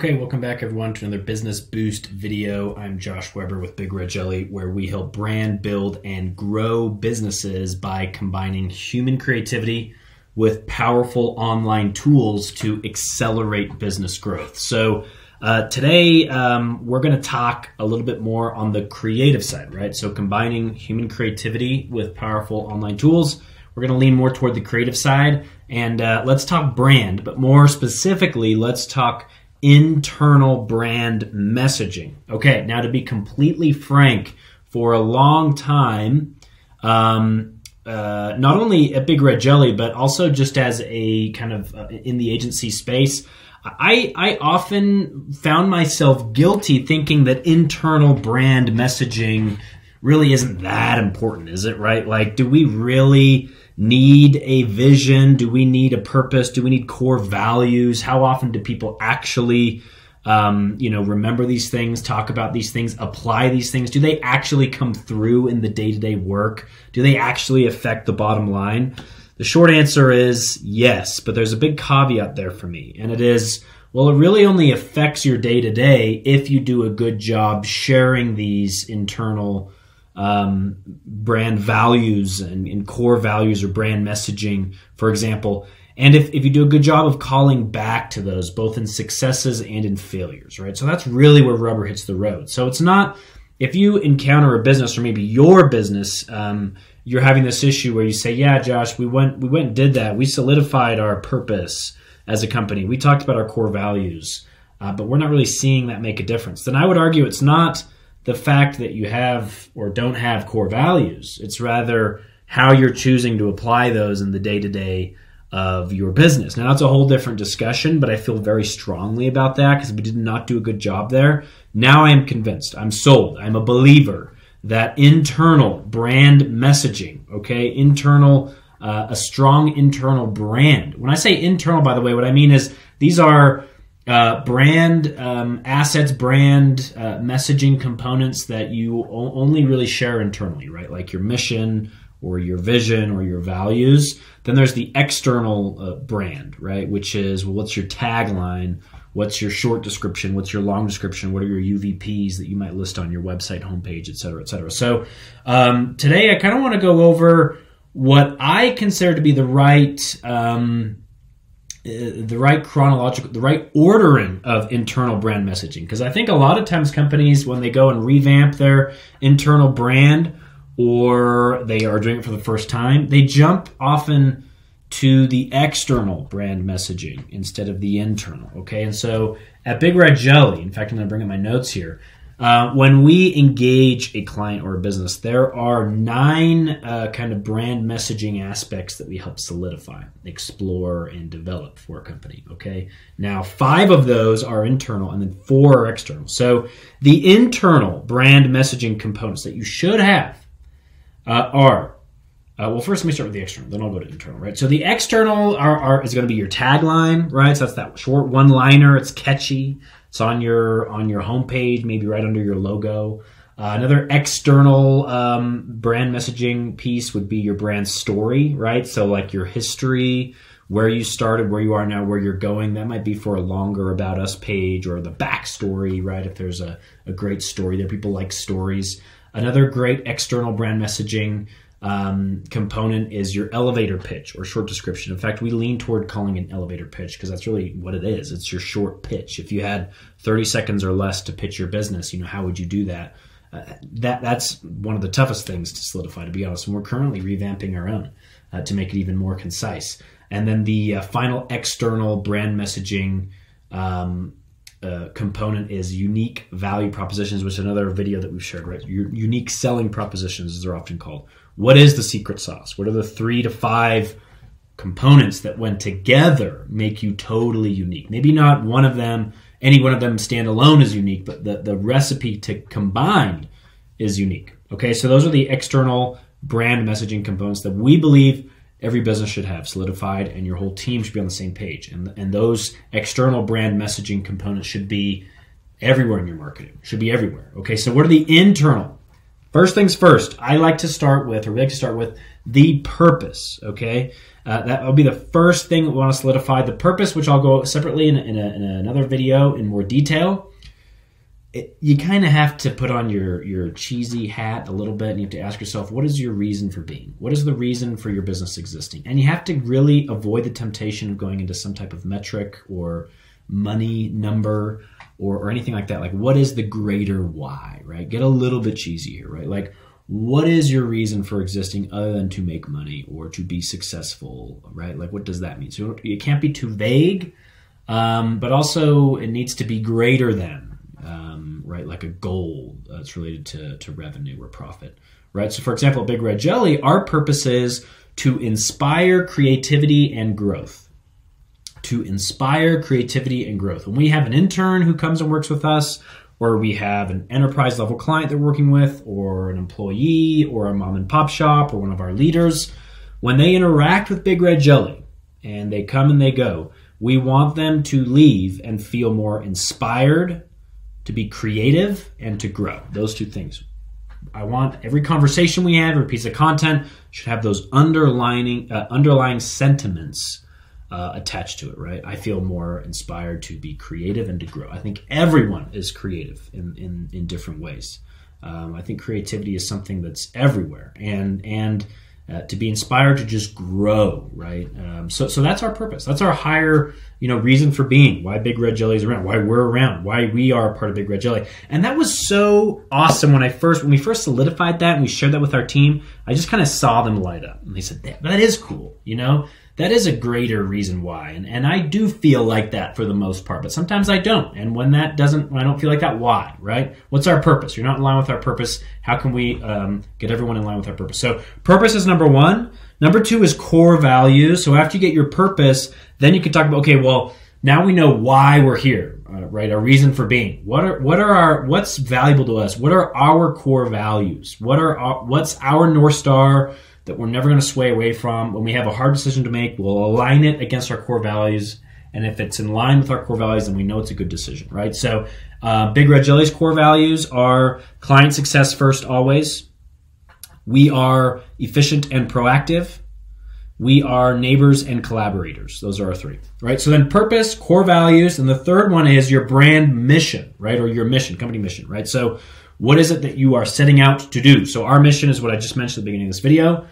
Okay, welcome back everyone to another Business Boost video. I'm Josh Weber with Big Red Jelly, where we help brand build and grow businesses by combining human creativity with powerful online tools to accelerate business growth. So today we're going to talk a little bit more on the creative side, right? So combining human creativity with powerful online tools. We're going to lean more toward the creative side, and let's talk brand, but more specifically, let's talk internal brand messaging. Okay, now to be completely frank, for a long time, not only at Big Red Jelly, but also just as a kind of in the agency space, I often found myself guilty thinking that internal brand messaging really isn't that important, is it, right? Like, do we really need a vision? Do we need a purpose? Do we need core values? How often do people actually, remember these things, talk about these things, apply these things? Do they actually come through in the day-to-day work? Do they actually affect the bottom line? The short answer is yes, but there's a big caveat there for me, and it is, well, it really only affects your day-to-day if you do a good job sharing these internal brand values and core values or brand messaging, for example. And if you do a good job of calling back to those, both in successes and in failures, right? So that's really where rubber hits the road. So it's not, if you encounter a business, or maybe your business, you're having this issue where you say, yeah, Josh, we went and did that. We solidified our purpose as a company. We talked about our core values, but we're not really seeing that make a difference. Then I would argue it's not the fact that you have or don't have core values. It's rather how you're choosing to apply those in the day-to-day of your business. Now, that's a whole different discussion, but I feel very strongly about that because we did not do a good job there. Now I am convinced. I'm sold. I'm a believer that internal brand messaging, okay, a strong internal brand. When I say internal, by the way, what I mean is these are brand assets, brand messaging components that you only really share internally, right? Like your mission or your vision or your values. Then there's the external brand, right? Which is, well, what's your tagline? What's your short description? What's your long description? What are your UVPs that you might list on your website homepage, et cetera, et cetera. So today I kind of want to go over what I consider to be the right ordering of internal brand messaging. Because I think a lot of times companies, when they go and revamp their internal brand, or they are doing it for the first time, they jump often to the external brand messaging instead of the internal, okay? And so at Big Red Jelly, in fact, I'm going to bring up my notes here, when we engage a client or a business, there are 9 kind of brand messaging aspects that we help solidify, explore, and develop for a company, okay? Now, 5 of those are internal and then 4 are external. So the internal brand messaging components that you should have are, well, first let me start with the external, then I'll go to internal, right? So the external is going to be your tagline, right? So that's that short one-liner. It's catchy. It's on your homepage, maybe right under your logo. Another external brand messaging piece would be your brand story, right? So like your history, where you started, where you are now, where you're going. That might be for a longer About Us page, or the backstory, right? If there's a great story there, people like stories. Another great external brand messaging component is your elevator pitch or short description. In fact, we lean toward calling it an elevator pitch because that's really what it is. It's your short pitch. If you had 30 seconds or less to pitch your business, how would you do that? That's one of the toughest things to solidify, to be honest. And we're currently revamping our own to make it even more concise. And then the final external brand messaging component is unique value propositions, which is another video that we've shared, right? Your unique selling propositions, as they're often called. What is the secret sauce? What are the 3 to 5 components that, when together, make you totally unique? Maybe not one of them, any one of them stand alone is unique, but the recipe to combine is unique. Okay, so those are the external brand messaging components that we believe every business should have solidified, and your whole team should be on the same page. And those external brand messaging components should be everywhere in your marketing, should be everywhere. Okay, so what are the internal First things first, we like to start with the purpose, okay? That will be the first thing we want to solidify. The purpose, which I'll go separately in another video in more detail. You kind of have to put on your cheesy hat a little bit, and you have to ask yourself, what is your reason for being? What is the reason for your business existing? And you have to really avoid the temptation of going into some type of metric or money number or anything like that. Like, what is the greater why, right? Get a little bit cheesy here, right? Like, what is your reason for existing other than to make money or to be successful, right? Like, what does that mean? So it can't be too vague, but also it needs to be greater than. Right, like a goal that's related to revenue or profit, right? So for example, at Big Red Jelly, our purpose is to inspire creativity and growth. To inspire creativity and growth. When we have an intern who comes and works with us, or we have an enterprise level client they're working with, or an employee, or a mom and pop shop, or one of our leaders, when they interact with Big Red Jelly and they come and they go, we want them to leave and feel more inspired, to be creative, and to grow. Those two things. I want every conversation we have, every piece of content should have those underlying sentiments attached to it, right? I feel more inspired to be creative and to grow. I think everyone is creative in different ways. I think creativity is something that's everywhere, and to be inspired to just grow, right? So that's our purpose. That's our higher, reason for being. Why Big Red Jelly is around. Why we're around. Why we are part of Big Red Jelly. And that was so awesome when we first solidified that and we shared that with our team. I just kind of saw them light up, and they said, "That is cool." That is a greater reason why. And I do feel like that for the most part, but sometimes I don't. And when I don't feel like that, why, right? What's our purpose? You're not in line with our purpose. How can we get everyone in line with our purpose? So purpose is number one. Number two is core values. So after you get your purpose, then you can talk about, okay, well, now we know why we're here, right? Our reason for being. What's valuable to us? What are our core values? What's our North Star that we're never going to sway away from? When we have a hard decision to make, we'll align it against our core values. And if it's in line with our core values, then we know it's a good decision, right? So Big Red Jelly's core values are client success first always. We are efficient and proactive. We are neighbors and collaborators. Those are our three, right? So then purpose, core values, and the third one is your brand mission, right? Or your mission, company mission, right? So what is it that you are setting out to do? So our mission is what I just mentioned at the beginning of this video.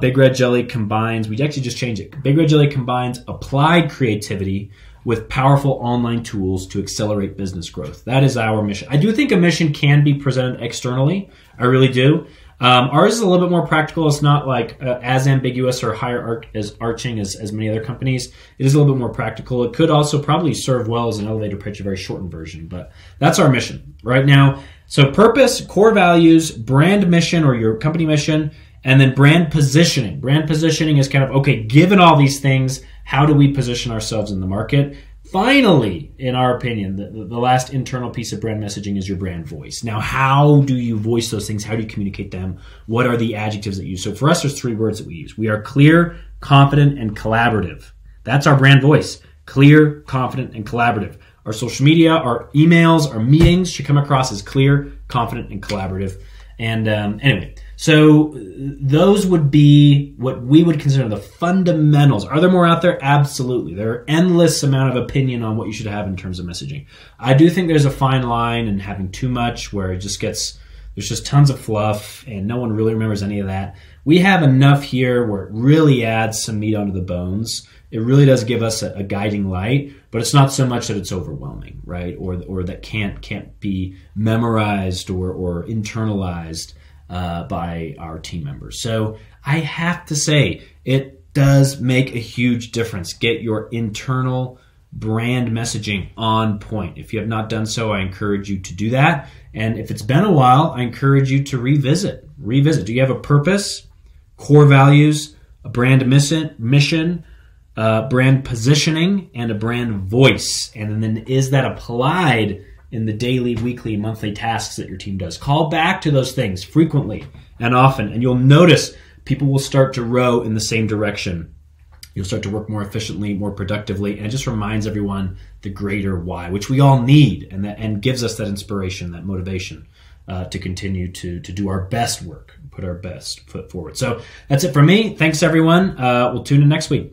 Big Red Jelly combines, we actually just changed it. Big Red Jelly combines applied creativity with powerful online tools to accelerate business growth. That is our mission. I do think a mission can be presented externally. I really do. Ours is a little bit more practical. It's not like as ambiguous or arching as many other companies. It is a little bit more practical. It could also probably serve well as an elevator pitch, a very shortened version, but that's our mission right now. So purpose, core values, brand mission or your company mission, and then brand positioning. Brand positioning is kind of, okay, given all these things, how do we position ourselves in the market? Finally, in our opinion, the last internal piece of brand messaging is your brand voice. Now, how do you voice those things? How do you communicate them? What are the adjectives that you use? So for us, there's three words that we use. We are clear, confident, and collaborative. That's our brand voice. Clear, confident, and collaborative. Our social media, our emails, our meetings should come across as clear, confident, and collaborative. And anyway, so those would be what we would consider the fundamentals. Are there more out there? Absolutely. There are endless amount of opinion on what you should have in terms of messaging. I do think there's a fine line in having too much where it just gets, there's just tons of fluff and no one really remembers any of that. We have enough here where it really adds some meat onto the bones. It really does give us a guiding light, but it's not so much that it's overwhelming, right? Or that can't be memorized or internalized by our team members. So I have to say, it does make a huge difference. Get your internal brand messaging on point. If you have not done so, I encourage you to do that. And if it's been a while, I encourage you to revisit. Do you have a purpose, core values, a brand mission, brand positioning, and a brand voice? And then is that applied in the daily, weekly, monthly tasks that your team does? Call back to those things frequently and often, and you'll notice people will start to row in the same direction. You'll start to work more efficiently, more productively, and it just reminds everyone the greater why, which we all need, and gives us that inspiration, that motivation to continue to do our best work, put our best foot forward. So that's it from me. Thanks, everyone. We'll tune in next week.